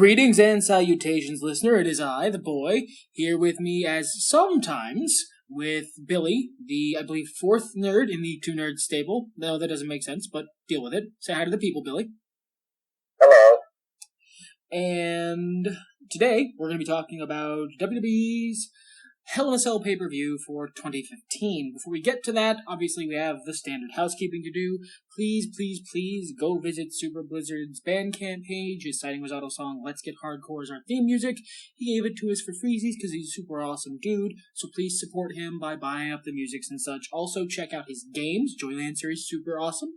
Greetings and salutations, listener. It is I, the boy, here with me as sometimes with Billy, the, I believe, fourth nerd in the two nerds stable. No, that doesn't make sense, but deal with it. Say hi to the people, Billy. Hello. And today, we're going to be talking about WWE's Hell in a Cell pay-per-view for 2015. Before we get to that, obviously we have the standard housekeeping to do. Please go visit Super Blizzard's Bandcamp page. His Sighting Rosado song Let's Get Hardcore is our theme music. He gave it to us for freezies because he's a super awesome dude, so please support him by buying up the musics and such. Also, check out his games. Joyland series, super awesome.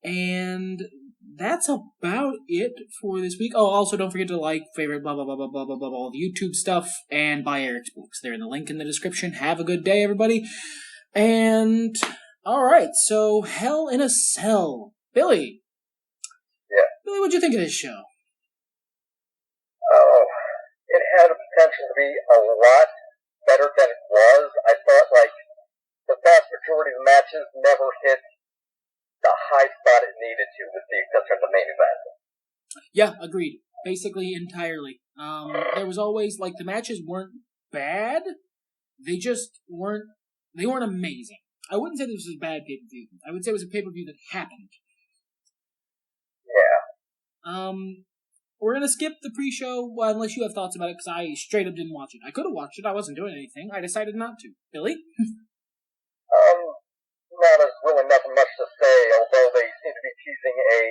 And that's about it for this week. Oh, also don't forget to like, favorite, blah, blah, blah, blah, blah, blah, blah, all the YouTube stuff, and buy Eric's books. They're in the link in the description. Have a good day, everybody. And, alright, so Hell in a Cell. Billy. Yeah. Billy, what'd you think of this show? Oh, it had a potential to be a lot better than it was. I thought, the vast majority of the matches never hit the high spot it needed to, with the exception of the main event. Yeah, agreed. Basically, entirely. There was always, the matches weren't bad. They just weren't amazing. I wouldn't say this was a bad pay-per-view. I would say it was a pay-per-view that happened. Yeah. We're gonna skip the pre-show, unless you have thoughts about it, because I straight up didn't watch it. I could have watched it, I wasn't doing anything. I decided not to. Billy? No, there's really nothing much to say, although they seem to be teasing a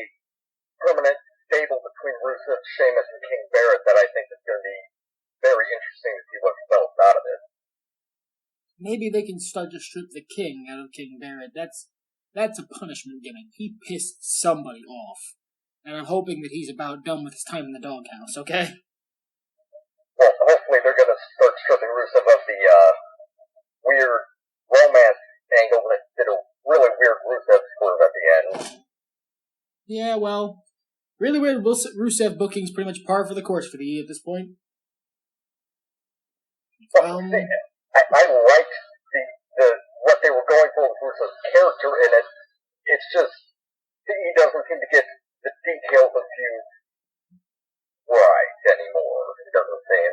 permanent stable between Rusev, Sheamus, and King Barrett that I think is going to be very interesting to see what develops out of it. Maybe they can start to strip the King out of King Barrett. That's a punishment gimmick. He pissed somebody off. And I'm hoping that he's about done with his time in the doghouse, okay? Well, hopefully they're going to start stripping Rusev of the weird romance angle that did a really weird Rusev swerve at the end. Yeah, well, really weird Rusev booking's pretty much par for the course for the E at this point. I liked the what they were going for with Rusev's character in it. It's just he doesn't seem to get the details of feud right anymore. It doesn't seem.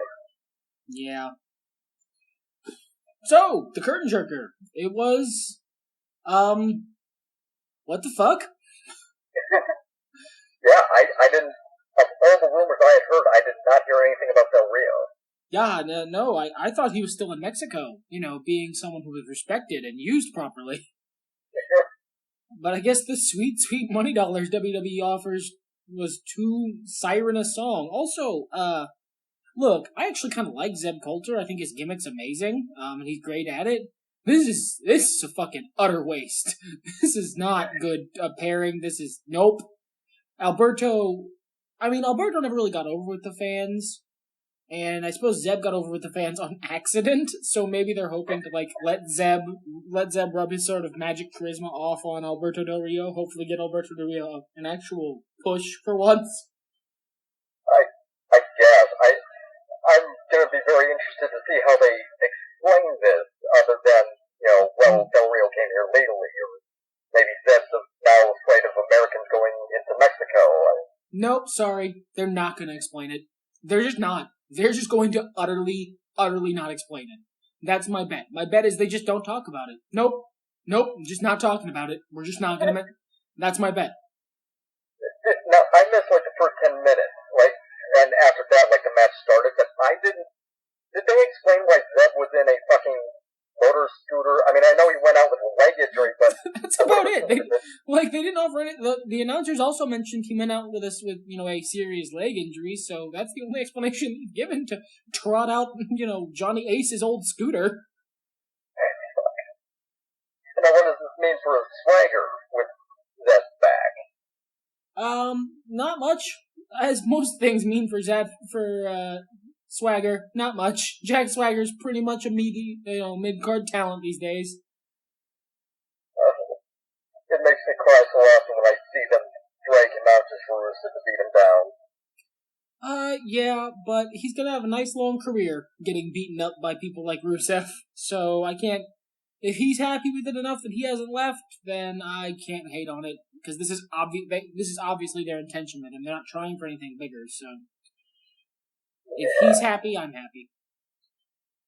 Yeah. So, the curtain jerker. It was, what the fuck? Yeah, I didn't, of all the rumors I had heard, I did not hear anything about Del Rio. Yeah, no, I thought he was still in Mexico, being someone who was respected and used properly. But I guess the sweet money dollars WWE offers was too siren a song. Also, look, I actually kind of like Zeb Coulter. I think his gimmick's amazing, and he's great at it. This is a fucking utter waste. This is not good pairing. Nope. Alberto never really got over with the fans, and I suppose Zeb got over with the fans on accident, so maybe they're hoping to, let Zeb rub his sort of magic charisma off on Alberto Del Rio, hopefully get Alberto Del Rio an actual push for once. I guess. I'm going to be very interested to see how they explain this, other than, Del Rio came here legally, or maybe Zeb's now afraid of Americans going into Mexico. Nope, sorry. They're not going to explain it. They're just not. They're just going to utterly not explain it. That's my bet. My bet is they just don't talk about it. Nope, I'm just not talking about it. We're just not going to... That's my bet. Now, I missed, the first 10 minutes, and after that, the match started, but I didn't... Did they explain why Zeb was in a fucking motor scooter? I mean, I know he went out with a leg injury, but... That's about it. They didn't offer it. The announcers also mentioned he went out with a serious leg injury, so that's the only explanation he's given to trot out, Johnny Ace's old scooter. And now what does this mean for Swagger with Zeb back? Not much. As most things mean for Swagger, not much. Jack Swagger's pretty much a mid-card talent these days. It makes me cry so often when I see them drag him out just for Rusev to beat him down. Yeah, but he's gonna have a nice long career getting beaten up by people like Rusev, so I can't... If he's happy with it enough that he hasn't left, then I can't hate on it, because this is obviously their intention with him. They're not trying for anything bigger, so... If he's happy, I'm happy.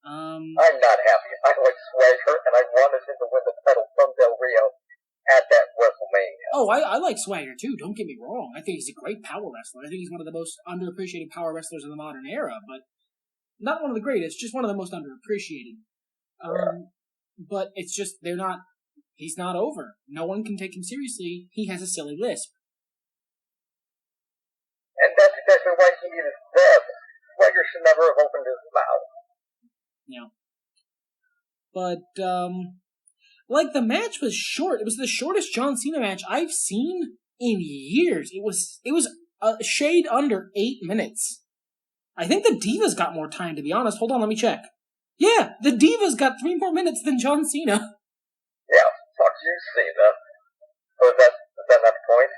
I'm not happy. I like Swagger, and I wanted him to win the title from Del Rio at that WrestleMania. Oh, I like Swagger too, don't get me wrong. I think he's a great power wrestler. I think he's one of the most underappreciated power wrestlers of the modern era, but not one of the greatest, just one of the most underappreciated. But it's just, he's not over. No one can take him seriously. He has a silly lisp. And that's exactly why he needed that. Swagger should never have opened his mouth. Yeah. But, the match was short. It was the shortest John Cena match I've seen in years. It was a shade under 8 minutes. I think the Divas got more time, to be honest. Hold on, let me check. Yeah, the Divas got 3 more minutes than John Cena. Yeah, fuck you, Cena. So is that not the point?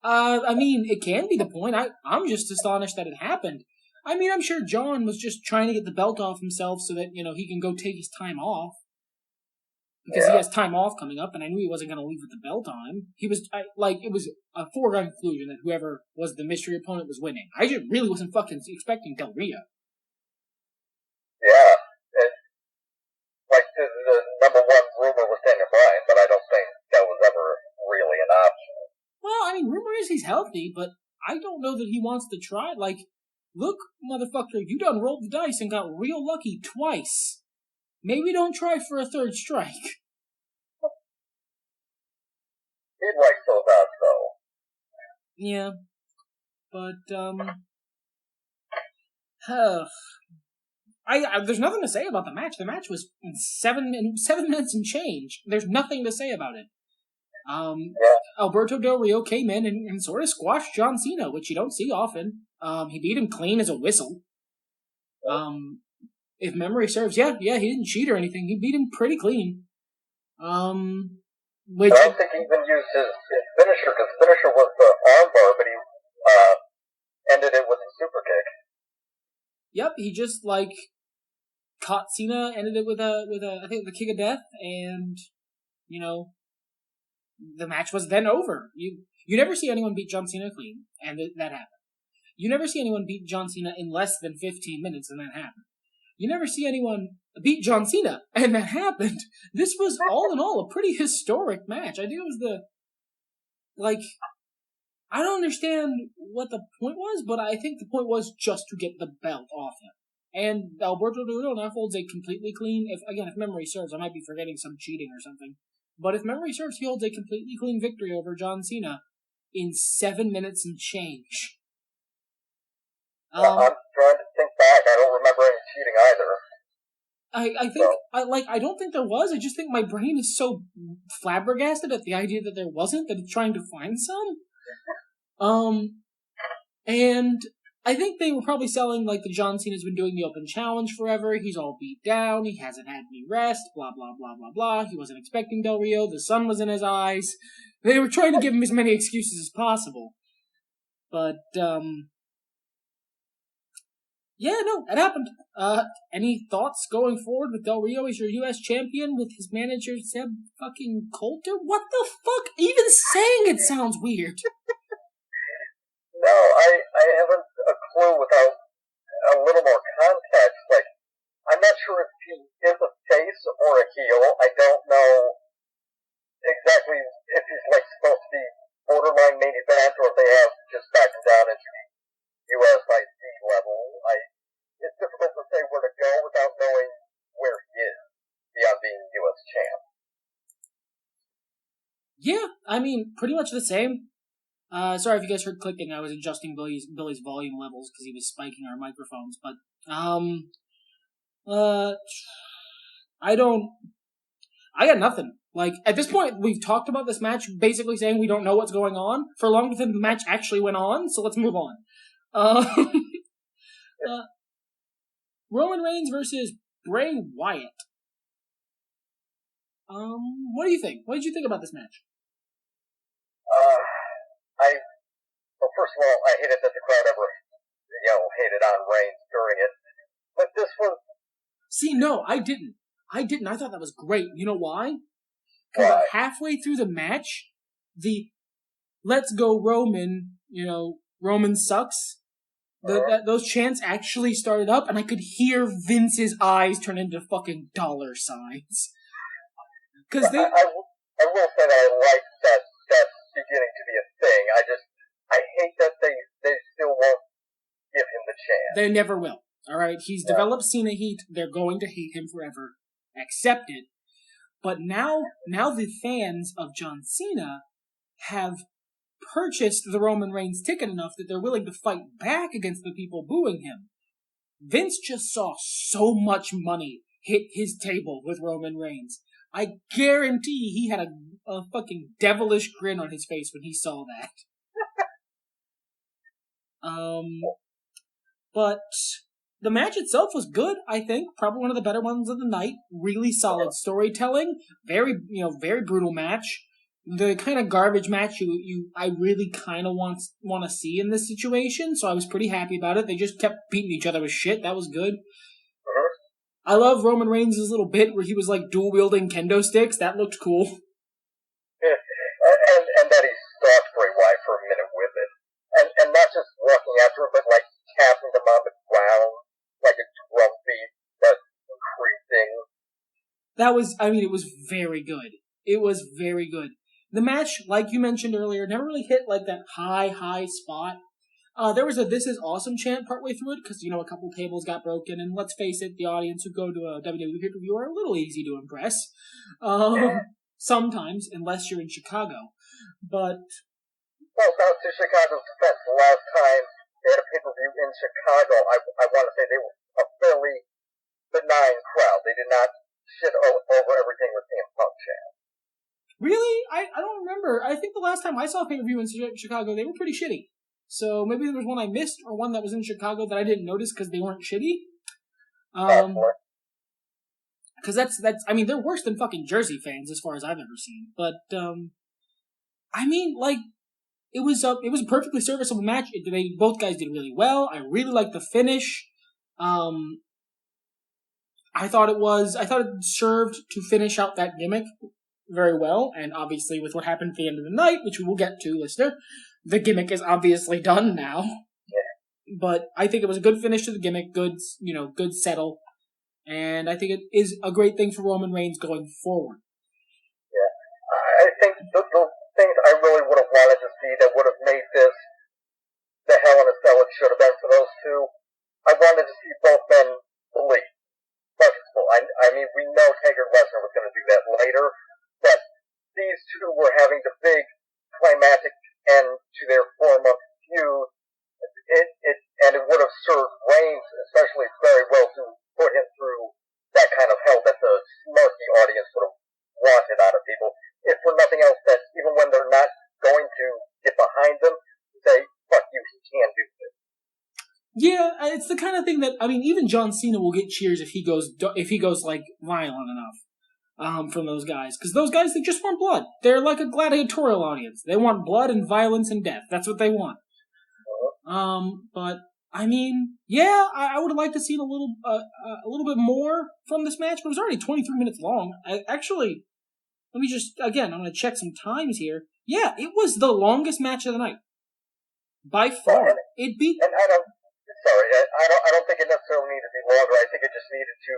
I mean, it can be the point. I'm just astonished that it happened. I mean, I'm sure John was just trying to get the belt off himself so that, he can go take his time off. Because he has time off coming up, and I knew he wasn't going to leave with the belt on him. It was a foregone conclusion that whoever was the mystery opponent was winning. I just really wasn't fucking expecting Del Rio. Yeah. The number one rumor was Daniel Bryan, but I don't think that was ever really an option. Well, I mean, rumor is he's healthy, but I don't know that he wants to try. Look, motherfucker, you done rolled the dice and got real lucky twice. Maybe don't try for a third strike. He'd like those odds, though. Yeah. But, there's nothing to say about the match. The match was 7 minutes and change. There's nothing to say about it. Alberto Del Rio came in and sort of squashed John Cena, which you don't see often. He beat him clean as a whistle. If memory serves, he didn't cheat or anything. He beat him pretty clean. I don't think he even used his finisher, because finisher was the armbar, but he ended it with a super kick. Yep, he just caught Cena, ended it with I think the kick of death, and the match was then over. You never see anyone beat John Cena clean, and that happened. You never see anyone beat John Cena in less than 15 minutes, and that happened. You never see anyone beat John Cena, and that happened. This was, all in all, a pretty historic match. I think it was I don't understand what the point was, but I think the point was just to get the belt off him. And Alberto Del Rio now holds a completely clean, if memory serves, I might be forgetting some cheating or something, but if memory serves, he holds a completely clean victory over John Cena in 7 minutes and change. I'm trying to think back. I don't remember any cheating either. I don't think there was. I just think my brain is so flabbergasted at the idea that there wasn't that it's trying to find some. And I think they were probably selling the John Cena's been doing the open challenge forever. He's all beat down. He hasn't had any rest. Blah blah blah blah blah. He wasn't expecting Del Rio. The sun was in his eyes. They were trying to give him as many excuses as possible. But yeah, no, it happened. Any thoughts going forward with Del Rio as your U.S. champion with his manager, Seb fucking Coulter? What the fuck? Even saying it sounds weird. No, I haven't a clue without a little more context. I'm not sure if he is a face or a heel. I don't know exactly if he's supposed to be borderline main event or if they have just backed him down into USIC level. It's difficult to say where to go without knowing where he is beyond being U.S. champ. Yeah, I mean, pretty much the same. Sorry if you guys heard clicking. I was adjusting Billy's volume levels because he was spiking our microphones. But I got nothing. At this point, we've talked about this match, basically saying we don't know what's going on for longer than the match actually went on. So let's move on. Roman Reigns versus Bray Wyatt. What do you think? What did you think about this match? Well, first of all, I hated that the crowd ever, hated on Reigns during it. But this was... See, no, I didn't. I thought that was great. You know why? Because halfway through the match, the "Let's go Roman," Roman sucks, Those chants actually started up, and I could hear Vince's eyes turn into fucking dollar signs. Because I will say that I like that beginning to be a thing. I hate that they still won't give him the chance. They never will. All right, he's developed Cena heat. They're going to hate him forever. Accept it. But now the fans of John Cena have purchased the Roman Reigns ticket enough that they're willing to fight back against the people booing him. Vince just saw so much money hit his table with Roman Reigns. I guarantee he had a fucking devilish grin on his face when he saw that. But the match itself was good, I think. Probably one of the better ones of the night. Really solid storytelling. Very brutal match. The kind of garbage match I really kind of want to see in this situation, so I was pretty happy about it. They just kept beating each other with shit. That was good. I love Roman Reigns' little bit where he was like dual-wielding kendo sticks. That looked cool. Yeah. And that he stalked Bray Wyatt for a minute with it. And not just walking after him, but like tapping them on the ground like a drum beat that's increasing. It was very good. It was very good. The match, like you mentioned earlier, never really hit like that high spot. There was a "This is awesome" chant partway through it, because, a couple tables got broken, and let's face it, the audience who go to a WWE PPV are a little easy to impress. Sometimes, unless you're in Chicago. But... Well, now to Chicago's defense, the last time they had a pay-per-view in Chicago, I want to say they were a fairly benign crowd. They did not shit over everything with CM Punk chant. Really? I don't remember. I think the last time I saw a pay-per-view in Chicago, they were pretty shitty. So maybe there was one I missed, or one that was in Chicago that I didn't notice because they weren't shitty. Because they're worse than fucking Jersey fans as far as I've ever seen. But, it was a perfectly serviceable match. Both guys did really well. I really liked the finish. I thought it served to finish out that gimmick very well, and obviously with what happened at the end of the night, which we will get to, listener, the gimmick is obviously done now. Yeah. But I think it was a good finish to the gimmick, good settle, and I think it is a great thing for Roman Reigns going forward. Yeah. I think the things I really would have wanted to see that would have made this the Hell in a Cell it should have been for those two, I wanted to see both men bleed. We know Taker and Lesnar was going to do that later, but these two were having the big climactic end to their 4-month feud, and it would have served Reigns especially very well to put him through that kind of hell that the snarky audience would have wanted out of people. If for nothing else, that even when they're not going to get behind them, say, fuck you, he can do this. Yeah, it's the kind of thing that, even John Cena will get cheers if he goes like violent enough from those guys. Because those guys, they just want blood. They're like a gladiatorial audience. They want blood and violence and death. That's what they want. But I would have liked to see a little bit more from this match, but it was already 23 minutes long. Let me just, again, I'm going to check some times here. Yeah, it was the longest match of the night. By far. It beat... I don't think it necessarily needed to be longer. I think it just needed to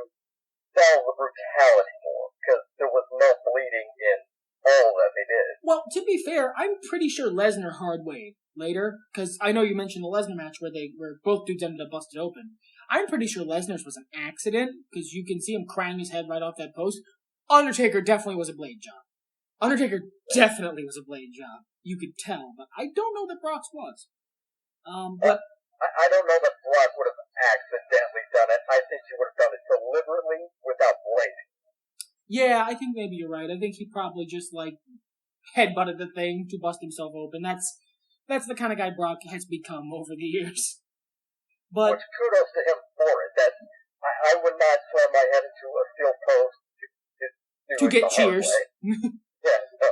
sell the brutality more, because there was no bleeding in all that they did. Well, to be fair, I'm pretty sure Lesnar hard-wayed later, because I know you mentioned the Lesnar match where both dudes ended up busted open. I'm pretty sure Lesnar's was an accident, because you can see him crying his head right off that post. Undertaker definitely was a blade job. Definitely was a blade job. You could tell, but I don't know that Brock's was. But I don't know that Brock would have accidentally done it. I think he would have done it deliberately without blading. Yeah, I think maybe you're right. I think he probably just headbutted the thing to bust himself open. That's the kind of guy Brock has become over the years. But which kudos to him for it. That I would not slam my head into a steel post to get cheers. Yeah, no.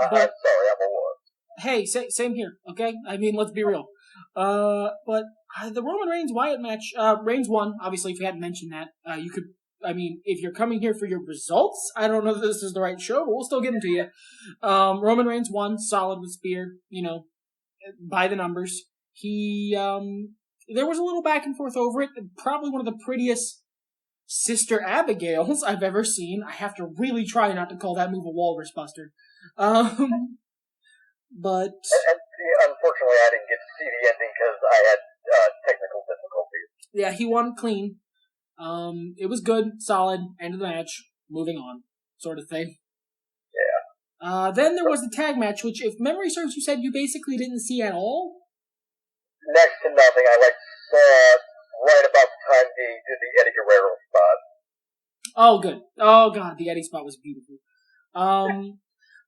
I'm sorry, I'm a wuss. Hey, same here, okay? Let's be real. But the Roman Reigns Wyatt match, Reigns won, obviously, if you hadn't mentioned that. If you're coming here for your results, I don't know if this is the right show, but we'll still give them to you. Roman Reigns won, solid with spear, by the numbers. He there was a little back and forth over it. Probably one of the prettiest Sister Abigails I've ever seen. I have to really try not to call that move a walrus buster. But and see, unfortunately, I didn't get to see the ending because I had technical difficulties. Yeah, he won clean. It was good, solid, end of the match, moving on, sort of thing. Yeah. Then there was the tag match, which, if memory serves, you said you basically didn't see at all? Next to nothing. I saw right about the time they did the Eddie Guerrero spot. Oh, good. Oh, God, the Eddie spot was beautiful.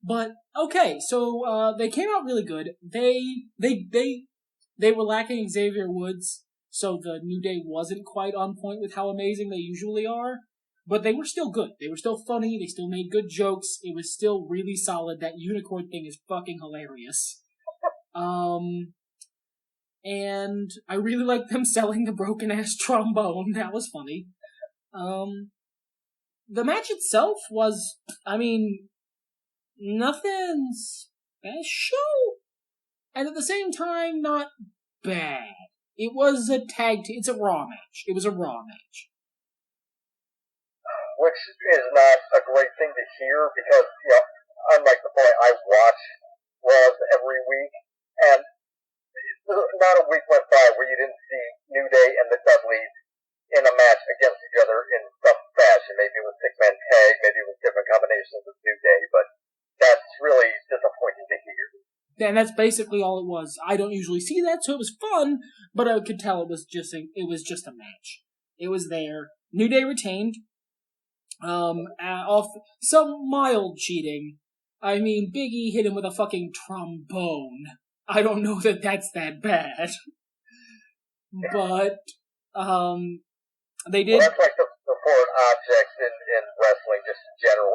But, okay, so, they came out really good. They were lacking Xavier Woods, so the New Day wasn't quite on point with how amazing they usually are. But they were still good. They were still funny. They still made good jokes. It was still really solid. That unicorn thing is fucking hilarious. And I really liked them selling the broken-ass trombone. That was funny. The match itself was, nothing special. And at the same time, not bad. It was a it's a Raw match. It was a Raw match. Which is not a great thing to hear because, unlike the point, I watch Raws every week, and not a week went by where you didn't see New Day and the Dudleys in a match against each other in some fashion. Maybe it was six-man tag, maybe it was different combinations of New Day, but that's really disappointing to hear. And that's basically all it was. I don't usually see that, so it was fun, but I could tell it was just a match. It was there. New Day retained. Off some mild cheating. Biggie hit him with a fucking trombone. I don't know that that's that bad. But, they did... Well, that's like the foreign objects in wrestling, just in general.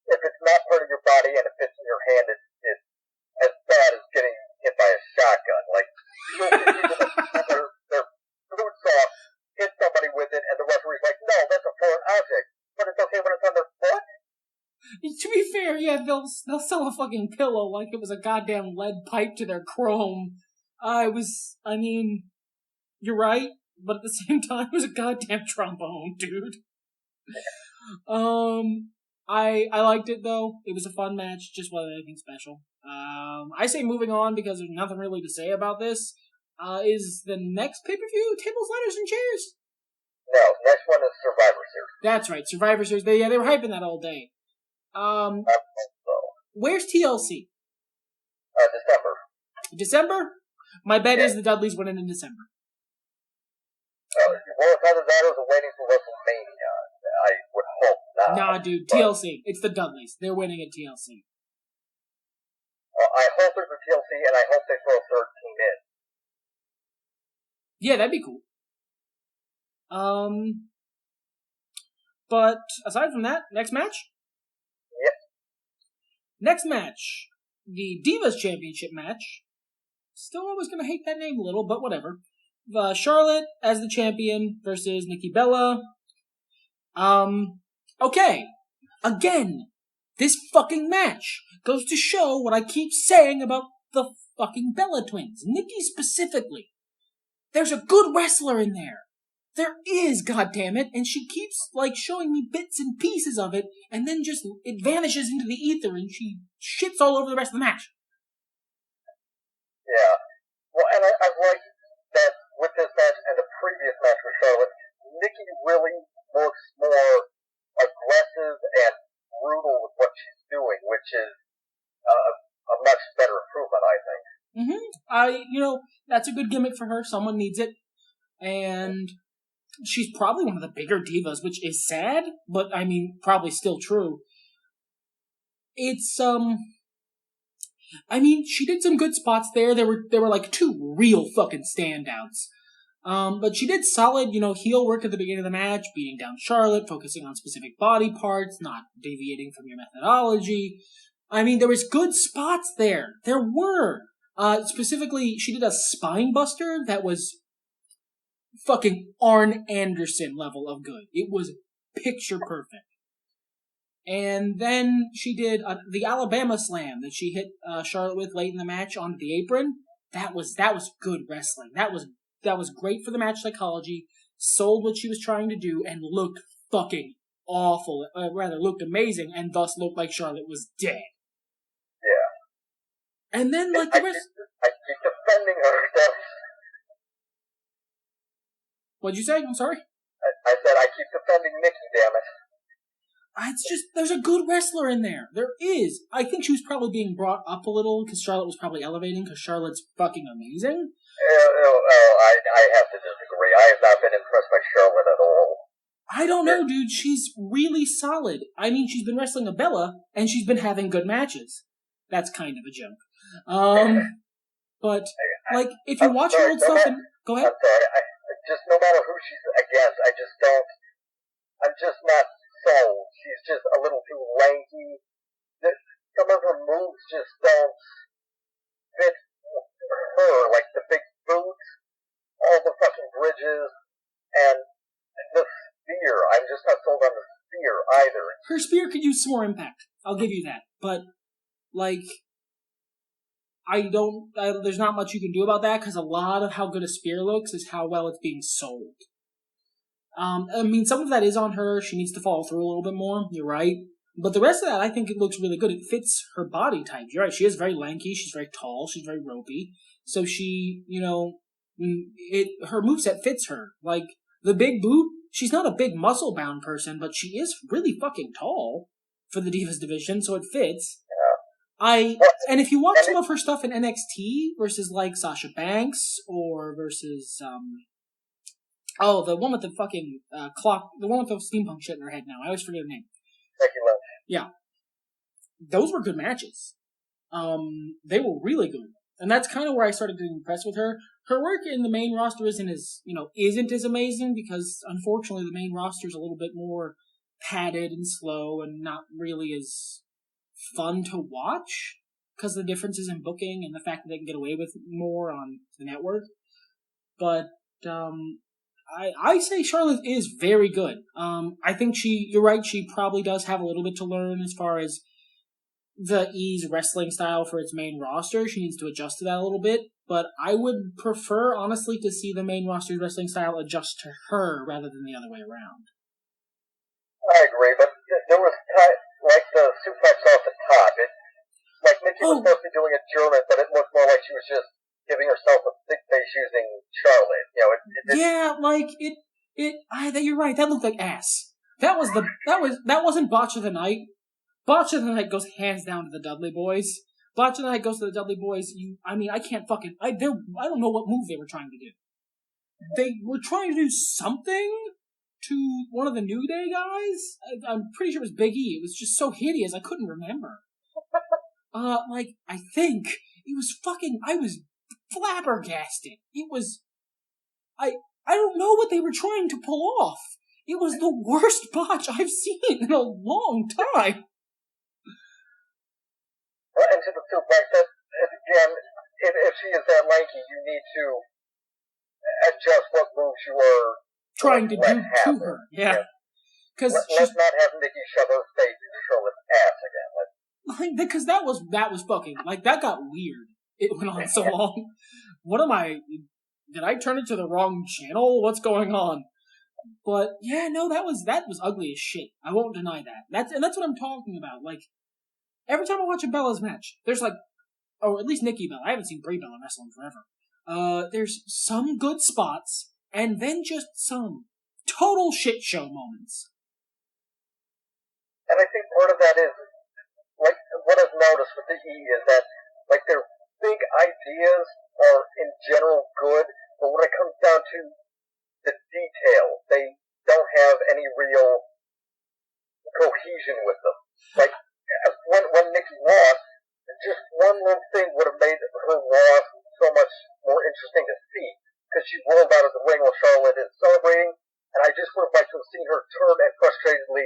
If it's not part of your body and it fits in your hand, it's as bad as getting hit by a shotgun. Like, their boots off, hit somebody with it, and the referee's like, no, that's a foreign object. But it's okay when it's on their foot? To be fair, yeah, they'll sell a fucking pillow like it was a goddamn lead pipe to their chrome. You're right, but at the same time, it was a goddamn trombone, dude. I liked it, though. It was a fun match, just wasn't anything special. I say moving on because there's nothing really to say about this. Is the next pay-per-view Tables, Ladders, and Chairs? No, next one is Survivor Series. That's right, Survivor Series. They were hyping that all day. Where's TLC? December. December? My bet is the Dudleys winning in December. Well, it's either that or they're waiting for WrestleMania. I would hope not. Nah, dude, TLC. It's the Dudleys. They're winning at TLC. I hope there's a TLC, and I hope they throw a third team in. Yeah, that'd be cool. But aside from that, next match? Yep. Next match, the Divas Championship match. Still always gonna hate that name a little, but whatever. Charlotte as the champion versus Nikki Bella. Okay. Again, this fucking match goes to show what I keep saying about the fucking Bella twins. Nikki specifically. There's a good wrestler in there. There is, goddammit, and she keeps, showing me bits and pieces of it, and then it vanishes into the ether, and she shits all over the rest of the match. Yeah. Well, and I like that with this match and the previous match with Charlotte, Nikki really looks more aggressive and brutal with what she's doing, which is a much better improvement, I think. That's a good gimmick for her. Someone needs it. And she's probably one of the bigger divas, which is sad, but probably still true. It's, she did some good spots there. There were two real fucking standouts. But she did solid, heel work at the beginning of the match, beating down Charlotte, focusing on specific body parts, not deviating from your methodology. There was good spots there. There were. Specifically, she did a spine buster that was fucking Arn Anderson level of good. It was picture perfect. And then she did the Alabama Slam that she hit Charlotte with late in the match onto the apron. That was good wrestling. That great for the match psychology, sold what she was trying to do, and looked fucking awful. Rather, looked amazing, and thus looked like Charlotte was dead. Yeah. And then, like, I keep defending her. What'd you say? I'm sorry? I said I keep defending Nikki, damn it. It's just, there's a good wrestler in there. There is. I think she was probably being brought up a little because Charlotte was probably elevating because Charlotte's fucking amazing. I have to disagree. I have not been impressed by Charlotte at all. I don't know, dude. She's really solid. I mean, she's been wrestling a Bella, and she's been having good matches. That's kind of a joke. But, like, if you watch her old stuff and... Go ahead. I'm sorry. Just no matter who she's against, I'm just not sold. She's just a little too lanky. Some of her moves just don't fit her, like the big boots, all the fucking bridges, and the spear. I'm just not sold on the spear either. Her spear could use some more impact. I'll give you that. But, like, there's not much you can do about that because a lot of how good a spear looks is how well it's being sold. I mean, some of that is on her. She needs to follow through a little bit more. You're right. But the rest of that, I think it looks really good. It fits her body type. You're right. She is very lanky. She's very tall. She's very ropey. So she, her moveset fits her. Like, the big boot, she's not a big muscle-bound person, but she is really fucking tall for the Divas division, so it fits. And if you watch some of her stuff in NXT versus, like, Sasha Banks or versus, the one with the fucking clock, the one with the steampunk shit in her head now. I always forget her name. Becky Lynch. Yeah. Those were good matches. They were really good. And that's kind of where I started getting impressed with her. Her work in the main roster isn't as amazing because, unfortunately, the main roster is a little bit more padded and slow and not really as fun to watch because of the differences in booking and the fact that they can get away with more on the network. But, I say Charlotte is very good. I think you're right, she probably does have a little bit to learn as far as the E's wrestling style for its main roster. She needs to adjust to that a little bit, but I would prefer, honestly, to see the main roster's wrestling style adjust to her rather than the other way around. I agree, but there was like the suplex off the top. Nikki was supposed to be doing a German, but it looked more like she was just giving herself a thick face using Charlotte. You're right. That looked like ass. That wasn't Botch of the Night. Botch of the Night goes hands down to the Dudley Boys. Botch of the Night goes to the Dudley Boys. I don't know what move they were trying to do. They were trying to do something to one of the New Day guys. I'm pretty sure it was Big E. It was just so hideous I couldn't remember. I think it was I was flabbergasted. It was, I don't know what they were trying to pull off. It was the worst botch I've seen in a long time. Well, and to the suplex, again, if she is that lanky, you need to adjust what moves you are trying to do to her. Yeah. Let's not have Nikki shove her face into Charlotte's ass again. Because that was fucking, that got weird. It went on so long. Did I turn it to the wrong channel? What's going on? But, yeah, no, that was ugly as shit. I won't deny that. That's what I'm talking about. Every time I watch a Bella's match, there's or at least Nikki Bella. I haven't seen Brie Bella wrestle in forever. There's some good spots, and then just some total shit show moments. And I think part of that is, what I've noticed with the E is that, their big ideas are in general good, but when it comes down to the detail, they don't have any real cohesion with them. When Nikki lost, just one little thing would have made her loss so much more interesting to see, because she rolled out of the ring while Charlotte is celebrating, and I just would have liked to have seen her turn and frustratedly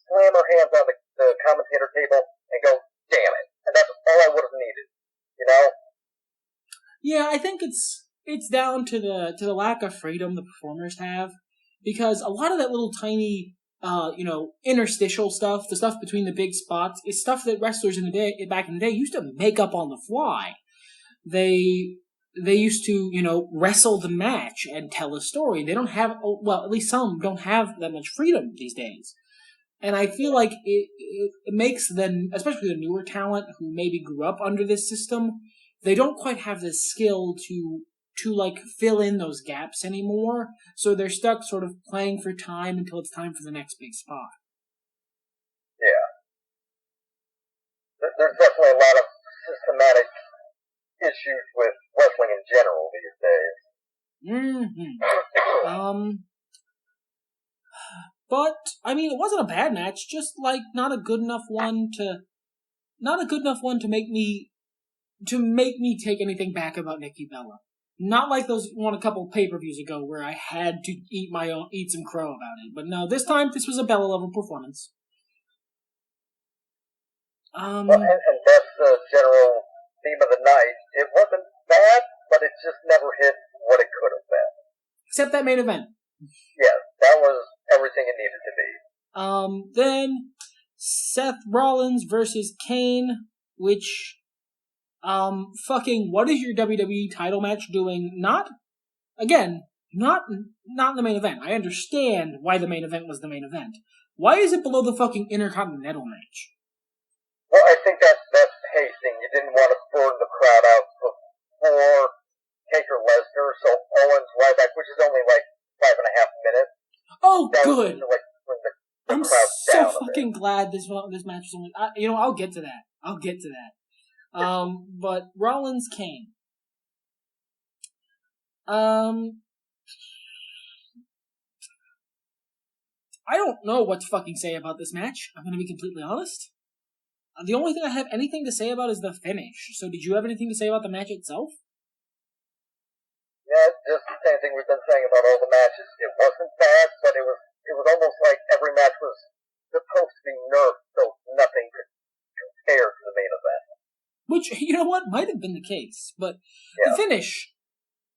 slam her hands on the commentator table and go, damn it. And that's all I would have needed, Yeah, I think it's down to the lack of freedom the performers have, because a lot of that little tiny, interstitial stuff, the stuff between the big spots, is stuff that wrestlers back in the day used to make up on the fly. They they used to, wrestle the match and tell a story. They don't have, well, at least some don't have that much freedom these days. And I feel like it makes them, especially the newer talent who maybe grew up under this system, they don't quite have the skill to fill in those gaps anymore. So they're stuck sort of playing for time until it's time for the next big spot. Yeah. There's definitely a lot of systematic issues with wrestling in general these days. But I mean, it wasn't a bad match. Just like not a good enough one to make me take anything back about Nikki Bella. Not like those one a couple pay-per-views ago where I had to eat some crow about it. But no, this time this was a Bella level performance. Well, and that's the general theme of the night. It wasn't bad, but it just never hit what it could have been. Except that main event. Yes, that was everything it needed to be. Then Seth Rollins versus Kane, which, what is your WWE title match doing? Not in the main event. I understand why the main event was the main event. Why is it below the fucking Intercontinental match? Well, I think that's pacing. You didn't want to burn the crowd out before Taker Lesnar, so Owens Ryback, which is only like 5.5 minutes. Oh, good. To, like, bring the I'm crowd so down fucking glad this match was only. I'll get to that. But Rollins Kane. I don't know what to fucking say about this match. I'm gonna be completely honest. The only thing I have anything to say about is the finish. So did you have anything to say about the match itself? Yeah, just the same thing we've been saying about all the matches. It wasn't bad, but it was almost like every match was supposed to be nerfed so nothing could compare to the main event. Which, you know what, might have been the case, but the finish.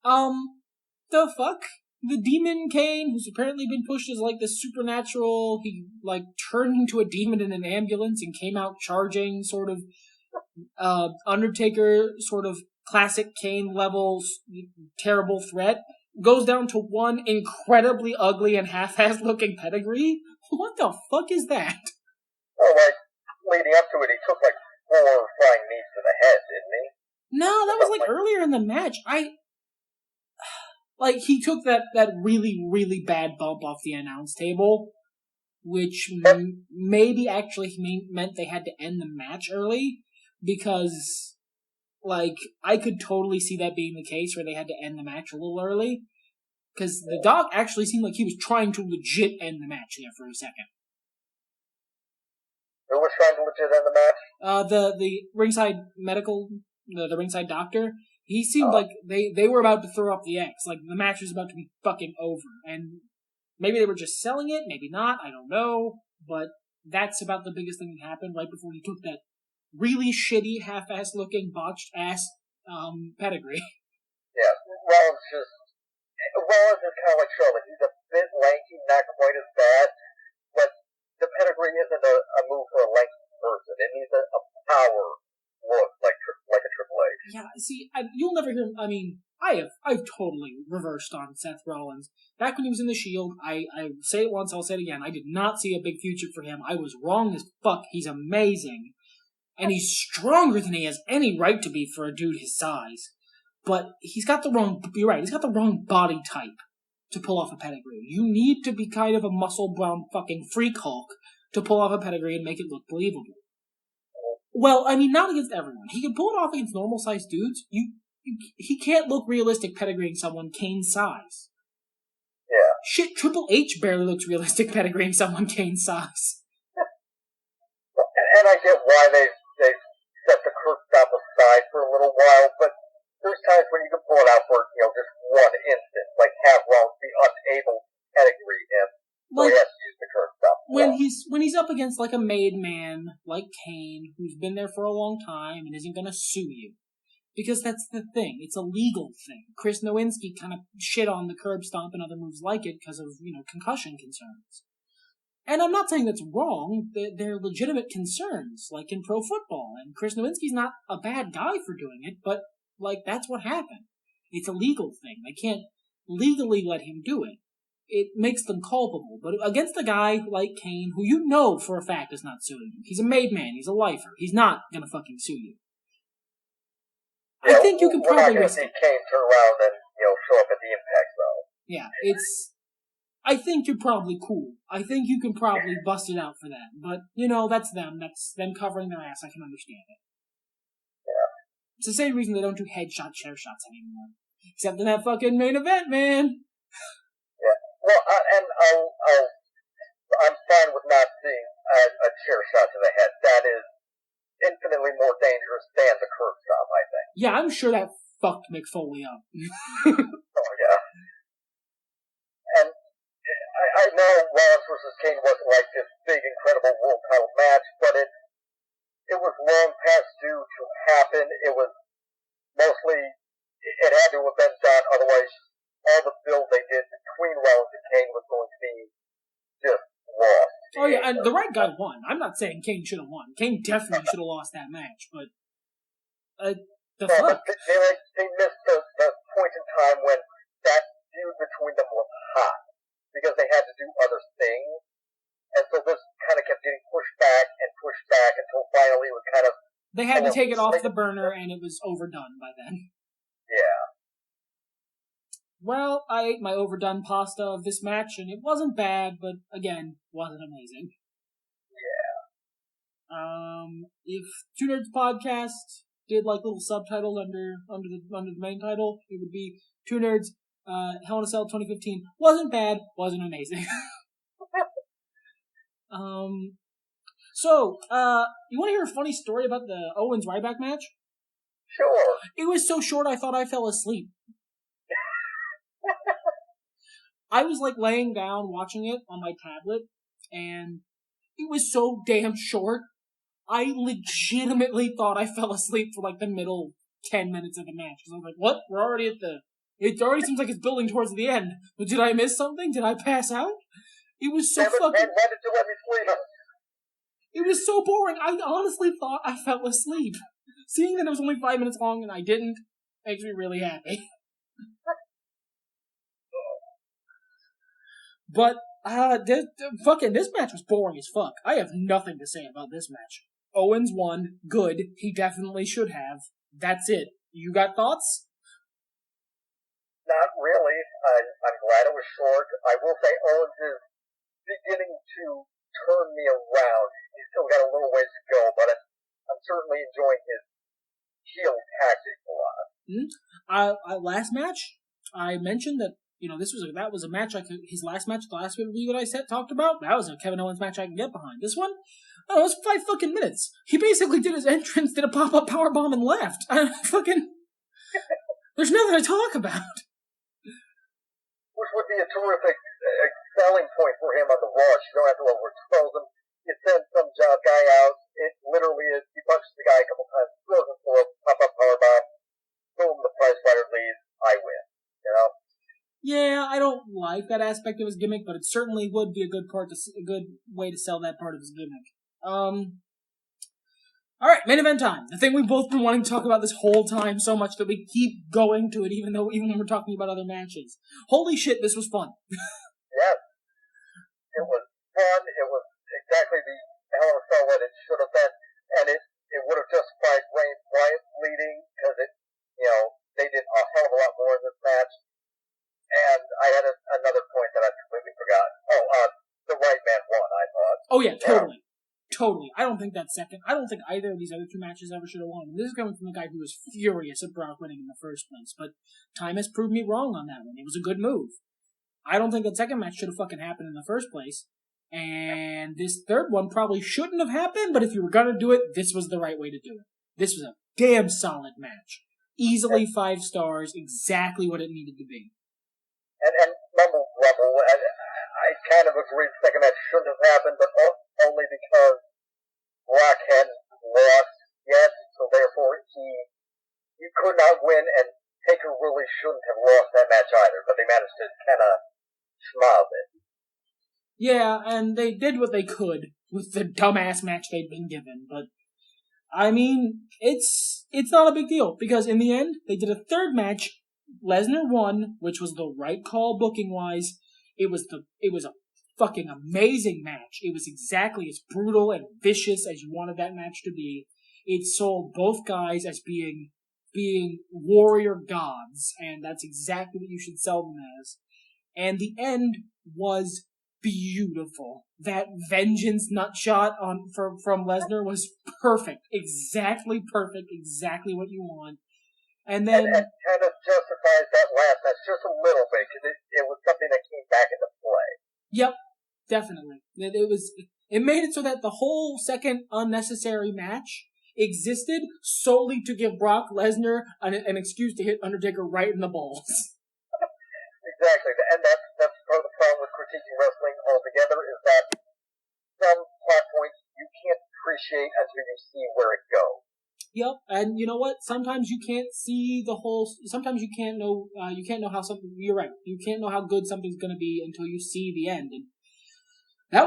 The fuck? The Demon Kane, who's apparently been pushed as like the supernatural, he like turned into a demon in an ambulance and came out charging, sort of Undertaker, sort of classic Kane level terrible threat, goes down to one incredibly ugly and half-assed looking pedigree. What the fuck is that? Well, like leading up to it, he took like 4 flying knees to the head, didn't he? No, that was like earlier in the match. He took that really, really bad bump off the announce table, which maybe actually meant they had to end the match early, because, I could totally see that being the case where they had to end the match a little early, because the Doc actually seemed like he was trying to legit end the match there for a second. Who was trying to legit end the match? The ringside medical, the ringside doctor. He seemed like they were about to throw up the X. Like, the match was about to be fucking over. And maybe they were just selling it, maybe not, I don't know. But that's about the biggest thing that happened right before he took that really shitty, half-assed looking, botched ass pedigree. Yeah, Rollins is kind of like Charlotte. He's a bit lanky, not quite as bad, but the pedigree isn't a move for a lanky person. It needs a power look, like a Triple H. Yeah, see, you'll never hear. I mean, I've totally reversed on Seth Rollins. Back when he was in the Shield, I say it once, I'll say it again. I did not see a big future for him. I was wrong as fuck. He's amazing, and he's stronger than he has any right to be for a dude his size. But he's got the wrong. You're right. He's got the wrong body type to pull off a pedigree. You need to be kind of a muscle-bound fucking freak Hulk to pull off a pedigree and make it look believable. Well, I mean, not against everyone. He can pull it off against normal-sized dudes. He can't look realistic pedigreeing someone Kane's size. Yeah. Shit, Triple H barely looks realistic pedigreeing someone Kane's size. And I get why they set the curb stop aside for a little while, but there's times when you can pull it out for, just one instant, like have Rollins be unable to pedigree him. So he has to use the curb stop. When he's up against like a made man like Kane, who's been there for a long time and isn't gonna sue you. Because that's the thing. It's a legal thing. Chris Nowinski kind of shit on the curb stomp and other moves like it because of, concussion concerns. And I'm not saying that's wrong. They're legitimate concerns, like in pro football. And Chris Nowinski's not a bad guy for doing it, but, that's what happened. It's a legal thing. They can't legally let him do it. It makes them culpable. But against a guy like Kane, who you know for a fact is not suing you. He's a made man. He's a lifer. He's not gonna fucking sue you. Yeah, I think you can probably risk it. Kane turn around and, show up at the Impact Zone. Yeah, I think you're probably cool. I think you can probably bust it out for that. But, that's them. That's them covering their ass. I can understand it. Yeah. It's the same reason they don't do headshot chair shots anymore. Except in that fucking main event, man. Yeah. Well, I'm fine with not seeing a chair shot to the head. That is infinitely more dangerous than the curb stomp, I think. Yeah, I'm sure that fucked Mick Foley up. Oh, yeah. And I know Rollins versus Kane wasn't like this big, incredible world title match, but it was long past due to happen. It was mostly, it had to have been done, otherwise all the build they did between Rollins and Kane was going to be just lost. Oh yeah, and the right guy won. I'm not saying Kane should have won. Kane definitely should have lost that match, but fuck? They missed the point in time when that feud between them was hot, because they had to do other things, and so this kind of kept getting pushed back until finally it was kind of... They had to take it off the burner, and it was overdone by then. Yeah. Well, I ate my overdone pasta of this match, and it wasn't bad, but again, wasn't amazing. Yeah. If Two Nerds Podcast did like little subtitles under the main title, it would be Two Nerds Hell in a Cell 2015. Wasn't bad, wasn't amazing. So, you want to hear a funny story about the Owens Ryback match? Sure. It was so short I thought I fell asleep. I was like laying down watching it on my tablet, and it was so damn short. I legitimately thought I fell asleep for like the middle 10 minutes of the match. Because I was like, what? We're already at it already seems like it's building towards the end. But did I miss something? Did I pass out? It was so fucking... Why did you let me sleep? It was so boring. I honestly thought I fell asleep. Seeing that it was only 5 minutes long and I didn't makes me really happy. But, this match was boring as fuck. I have nothing to say about this match. Owens won. Good. He definitely should have. That's it. You got thoughts? Not really. I'm glad it was short. I will say Owens is beginning to turn me around. He's still got a little ways to go, but I'm certainly enjoying his heel tactics a lot. Last match, I mentioned that that was a match his last match, the last review that I talked about. That was a Kevin Owens match I can get behind. This one, it was 5 fucking minutes. He basically did his entrance, did a pop-up powerbomb, and left. There's nothing to talk about. Which would be a terrific selling point for him on the Raw. You don't have to overexpose him. You send some job guy out. It literally is, he punches the guy a couple times, throws him for a pop-up powerbomb, boom, the prize fighter leaves, I win. Yeah, I don't like that aspect of his gimmick, but it certainly would be a good way to sell that part of his gimmick. Alright, main event time. The thing we've both been wanting to talk about this whole time so much that we keep going to it even when we're talking about other matches. Holy shit, this was fun. Yes. It was fun. It was exactly the Hell in a Cell that it should have been, and it would have justified Reigns' Wyatt bleeding, because they did a hell of a lot more in this match. And I had another point that I completely forgot. The right man won, I thought. Oh yeah, totally. Totally. I don't think either of these other two matches ever should have won. And this is coming from the guy who was furious at Brock winning in the first place. But time has proved me wrong on that one. It was a good move. I don't think that second match should have fucking happened in the first place. And this third one probably shouldn't have happened, but if you were gonna do it, this was the right way to do it. This was a damn solid match. Easily 5 stars, exactly what it needed to be. And Rumble, I kind of agree the second match shouldn't have happened, but only because Brock hadn't lost yet, so therefore he could not win, and Taker really shouldn't have lost that match either, but they managed to kind of schmoz it. Yeah, and they did what they could with the dumbass match they'd been given, but I mean, it's not a big deal, because in the end, they did a third match Lesnar won, which was the right call booking wise. It was a fucking amazing match. It was exactly as brutal and vicious as you wanted that match to be. It sold both guys as being warrior gods, and that's exactly what you should sell them as. And the end was beautiful. That vengeance nutshot from Lesnar was perfect. Exactly perfect. Exactly what you want. And then... And kind of justifies that last match just a little bit, because it was something that came back into play. Yep, definitely. It made it so that the whole second unnecessary match existed solely to give Brock Lesnar an excuse to hit Undertaker right in the balls. Exactly, and that's part of the problem with critiquing wrestling altogether, is that some plot points you can't appreciate until you see where it goes. Yep, and you know what? Sometimes you can't see the whole. Sometimes you can't know. You can't know how something. You're right. You can't know how good something's gonna be until you see the end. And that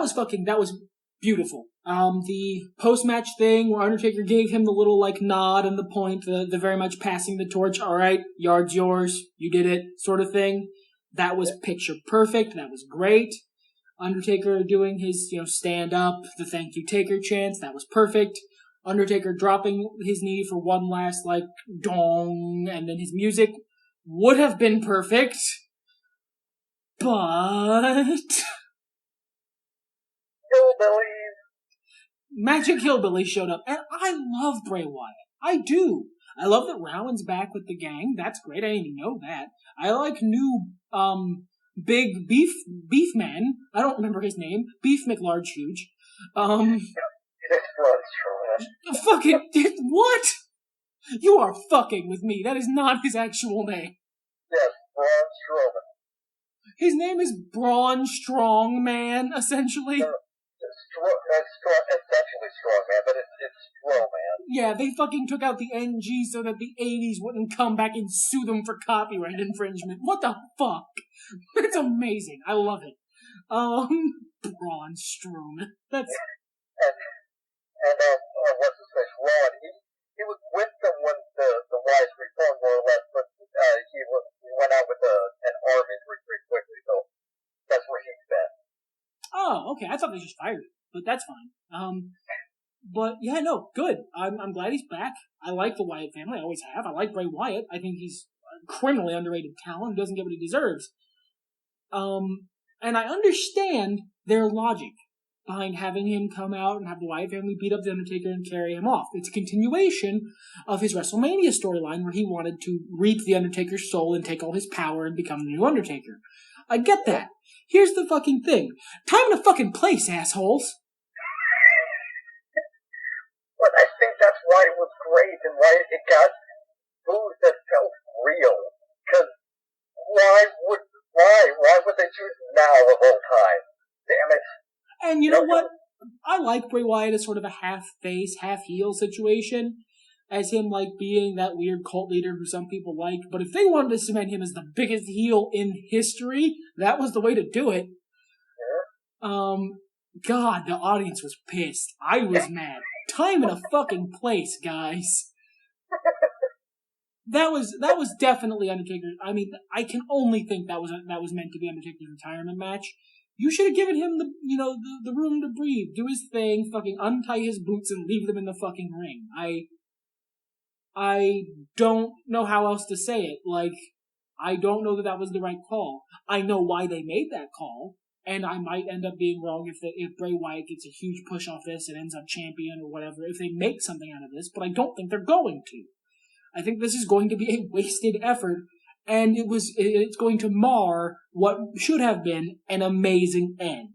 was beautiful. The post-match thing where Undertaker gave him the little nod and the point, the very much passing the torch. All right, yard's yours. You did it, sort of thing. That was picture perfect. That was great. Undertaker doing his stand up, the thank you Taker chants. That was perfect. Undertaker dropping his knee for one last, dong, and then his music would have been perfect, but... Hillbillies! Magic Hillbilly showed up, and I love Bray Wyatt. I do. I love that Rowan's back with the gang. That's great. I didn't even know that. I like new, big beef man. I don't remember his name. Beef McLarge Huge. Fucking, what? You are fucking with me. That is not his actual name. Yes, Braun Strowman. His name is Braun Strongman, essentially. Essentially Strongman, but it's Strowman. Yeah, they fucking took out the NG so that the 80s wouldn't come back and sue them for copyright infringement. What the fuck? That's amazing. I love it. Braun Strowman. That's... And what's his face, Ron, he was with them when the Wyatt reformed more or less, but he went out with an arm injury pretty quickly, so that's where he's been. Oh, okay. I thought they just fired him, but that's fine. But yeah, no, good. I'm glad he's back. I like the Wyatt family. I always have. I like Bray Wyatt. I think he's a criminally underrated talent who doesn't get what he deserves. And I understand their logic behind having him come out and have the Wyatt family beat up the Undertaker and carry him off. It's a continuation of his WrestleMania storyline where he wanted to reap the Undertaker's soul and take all his power and become the new Undertaker. I get that. Here's the fucking thing. Time to fucking place, assholes. But I think that's why it was great and why it got moves that felt real. Because why would they choose now of all time? Damn it. And you know what? I like Bray Wyatt as sort of a half-face, half-heel situation, as him, being that weird cult leader who some people like. But if they wanted to cement him as the biggest heel in history, that was the way to do it. God, the audience was pissed. I was mad. Time and a fucking place, guys. That was definitely Undertaker. I mean, I can only think that was meant to be Undertaker's retirement match. You should have given him the room to breathe, do his thing, fucking untie his boots and leave them in the fucking ring. I don't know how else to say it. I don't know that was the right call. I know why they made that call, and I might end up being wrong if Bray Wyatt gets a huge push off this and ends up champion or whatever, if they make something out of this, but I don't think they're going to. I think this is going to be a wasted effort, and it's going to mar what should have been an amazing end.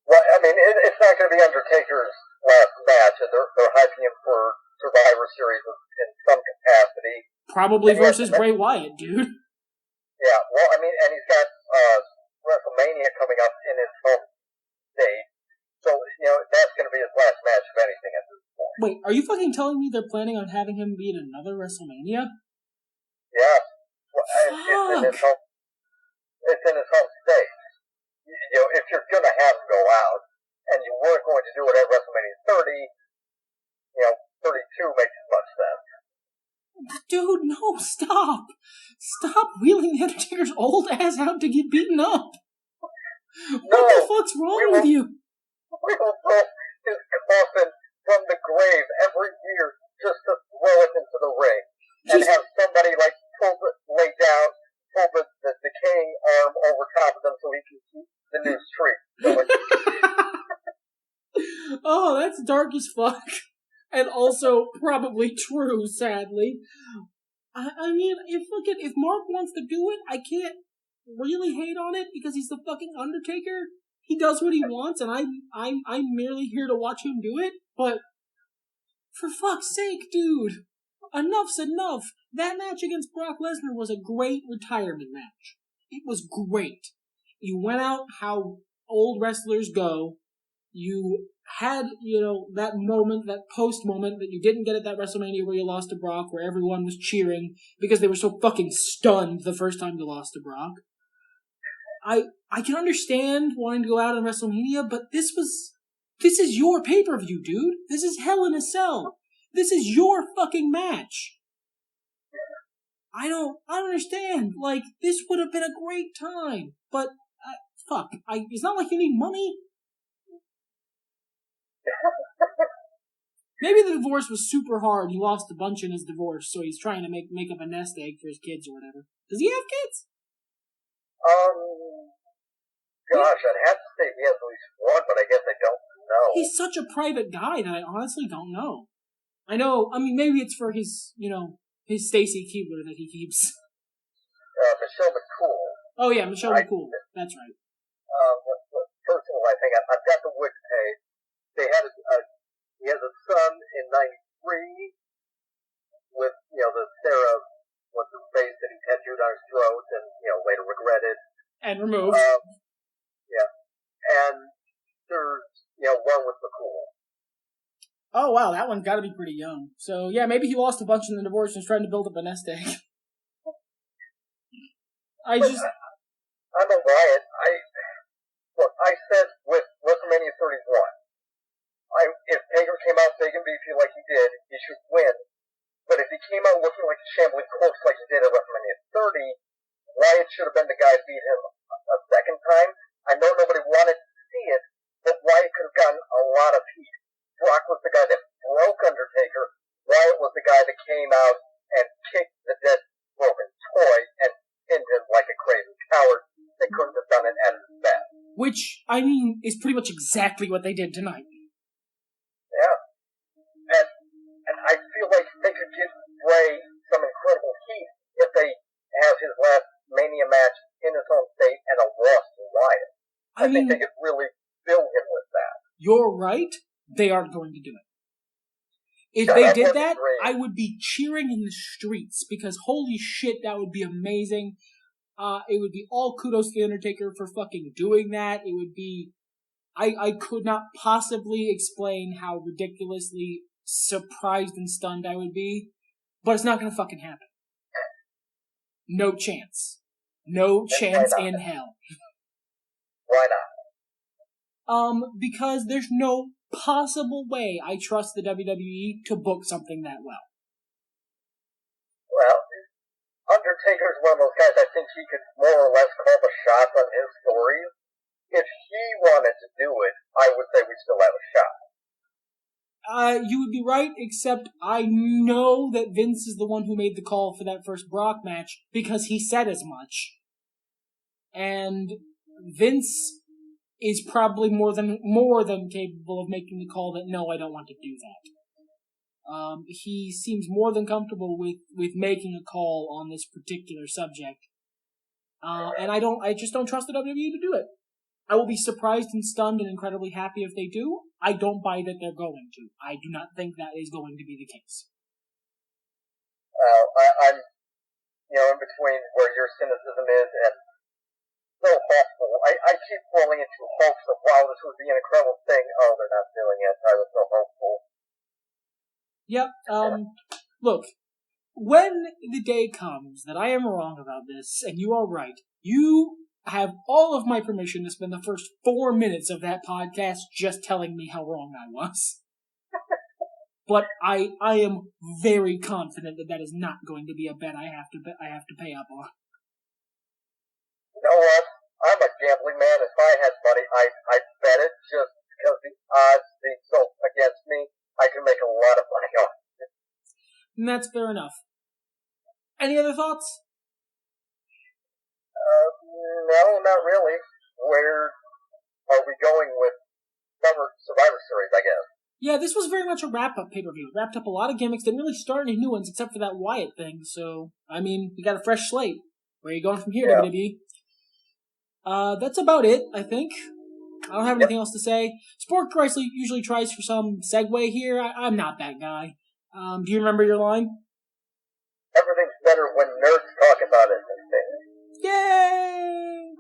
Well, I mean, it's not going to be Undertaker's last match, and they're hyping him for Survivor Series in some capacity. Probably versus Bray Wyatt, dude. Yeah, well, I mean, and he's got WrestleMania coming up in his home state, so, that's going to be his last match of anything at this point. Wait, are you fucking telling me they're planning on having him be in another WrestleMania? Yeah. Well, it's in his home state. If you're going to have him go out, and you weren't going to do it at WrestleMania 30, 32 makes as much sense. Dude, no, stop. Stop wheeling the Undertaker's old ass out to get beaten up. What the fuck's wrong with you? We will throw his coffin from the grave every year just to throw it into the ring. And have somebody, like, lay down, pull the decaying arm over top of them so he can keep the new streak. Oh, that's dark as fuck. And also probably true, sadly. I mean, if Mark wants to do it, I can't really hate on it because he's the fucking Undertaker. He does what he wants, and I'm merely here to watch him do it. But for fuck's sake, dude, enough's enough. That match against Brock Lesnar was a great retirement match. It was great. You went out how old wrestlers go. You had, that moment, that post moment that you didn't get at that WrestleMania where you lost to Brock, where everyone was cheering because they were so fucking stunned the first time you lost to Brock. I can understand wanting to go out on WrestleMania, but this is your pay-per-view, dude. This is Hell in a Cell. This is your fucking match. I don't understand. Like, this would have been a great time, but it's not like you need money. Maybe the divorce was super hard. He lost a bunch in his divorce, so he's trying to make up a nest egg for his kids or whatever. Does he have kids? Gosh, I'd have to say he has at least one, but I guess I don't know. He's such a private guy that I honestly don't know. I mean, maybe it's for his, his Stacy Keibler that he keeps. Michelle McCool. Oh yeah, Michelle McCool. That's right. First of all, I think I've got the Wix page. They had he has a son in '93 with, the Sarah, what's his face that he tattooed on his throat and, later regretted. And removed. Yeah. And there's, one with McCool. Oh wow, that one gotta be pretty young. So yeah, maybe he lost a bunch in the divorce and was trying to build up a nest egg. I know Wyatt. I said with WrestleMania 31, if Taker came out big and beefy like he did, he should win. But if he came out looking like a shambling corpse like he did at WrestleMania 30, Wyatt should have been the guy to beat him a second time. I know nobody wanted to see it, but Wyatt could have gotten a lot of heat. Brock was the guy that broke Undertaker. Wyatt was the guy that came out and kicked the dead broken toy and pinned him like a crazy coward. They couldn't have done it at his best. Which, I mean, is pretty much exactly what they did tonight. Yeah. And I feel like they could give Bray some incredible heat if they have his last Mania match in his own state and a loss to Wyatt. I think they could really fill him with that. You're right. They aren't going to do it. If they did that, I would be cheering in the streets because holy shit, that would be amazing. It would be all kudos to The Undertaker for fucking doing that. It would be... I could not possibly explain how ridiculously surprised and stunned I would be, but it's not gonna fucking happen. No chance. No chance in hell. Why not? Because there's no possible way I trust the WWE to book something that well. Well, Undertaker's one of those guys I think he could more or less call the shots on his stories. If he wanted to do it, I would say we still have a shot. You would be right, except I know that Vince is the one who made the call for that first Brock match because he said as much. And Vince is probably more than capable of making the call that no, I don't want to do that. He seems more than comfortable with making a call on this particular subject. And I just don't trust the WWE to do it. I will be surprised and stunned and incredibly happy if they do. I don't buy that they're going to. I do not think that is going to be the case. Well, I'm, in between where your cynicism is and so hopeful. I keep falling into hopes of, wow, this would be an incredible thing. Oh, they're not doing it. I was so hopeful. Yep. Look, when the day comes that I am wrong about this and you are right, you have all of my permission to spend the first 4 minutes of that podcast just telling me how wrong I was. but I am very confident that is not going to be a bet I have to pay up on. You know what? I'm a gambling man. If I had money, I'd bet it just because the odds being so against me, I can make a lot of money on it. And that's fair enough. Any other thoughts? No, not really. Where are we going with Summer Survivor Series, I guess? Yeah, this was very much a wrap-up pay-per-view. Wrapped up a lot of gimmicks, didn't really start any new ones except for that Wyatt thing, so, I mean, we got a fresh slate. Where are you going from here, WWE? That's about it, I think. I don't have anything else to say. Sport Chrysler usually tries for some segue here. I'm not that guy. Do you remember your line? Everything's better when nerds talk about it. Yay!